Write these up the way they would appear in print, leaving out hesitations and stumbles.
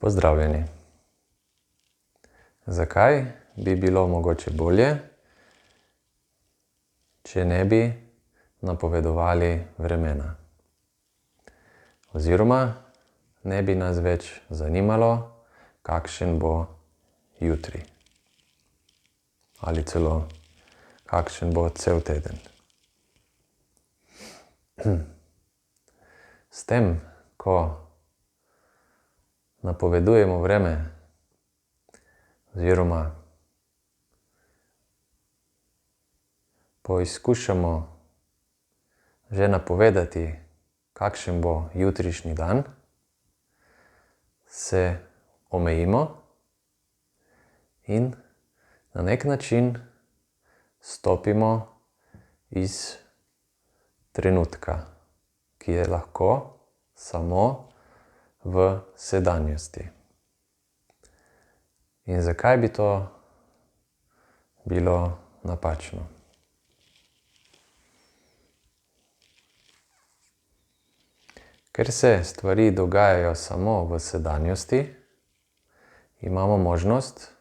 Pozdravljeni. Zakaj bi bilo mogoče bolje, če ne bi napovedovali vremena? Oziroma ne bi nas več zanimalo, kakšen bo jutri. Ali celo kakšen bo cel teden. S tem, ko napovedujemo vreme oziroma poizkušamo že napovedati, kakšen bo jutrišnji dan, se omejimo in na nek način stopimo iz trenutka, ki je lahko samo v sedanjosti. In zakaj bi to bilo napačno? Ker se stvari dogajajo samo v sedanjosti, imamo možnost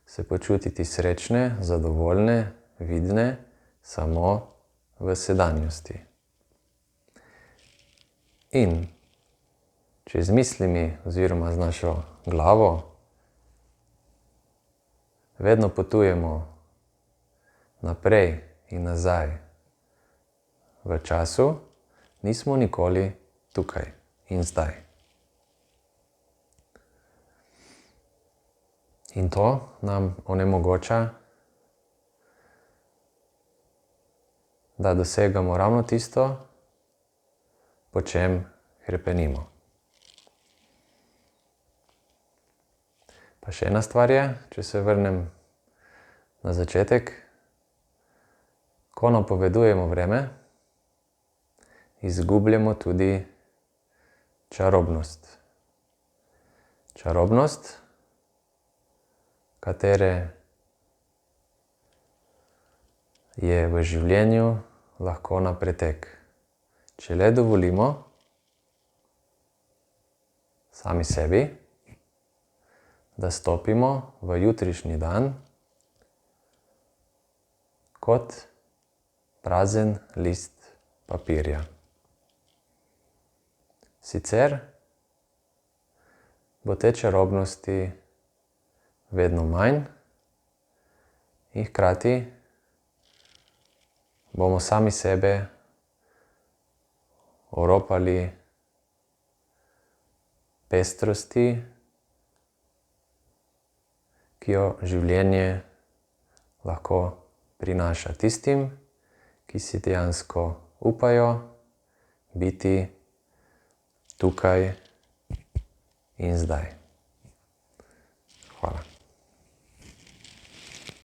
se počutiti srečne, zadovoljne, vidne samo v sedanjosti. In če z mislimi oziroma z našo glavo vedno potujemo naprej in nazaj v času, nismo nikoli tukaj in zdaj. In to nam onemogoča, da dosegamo ravno tisto, po čem hrepenimo. Pa še ena stvar je, če se vrnem na začetek, ko napovedujemo vreme, izgubljamo tudi čarobnost. Čarobnost, katere je v življenju lahko na pretek. Če le dovolimo sami sebi, da stopimo v jutrišnji dan kot prazen list papirja. Sicer bo te čarobnosti vedno manj in hkrati bomo sami sebe oropali pestrosti, ki jo življenje lahko prinaša tistim, ki si dejansko upajo biti tukaj in zdaj.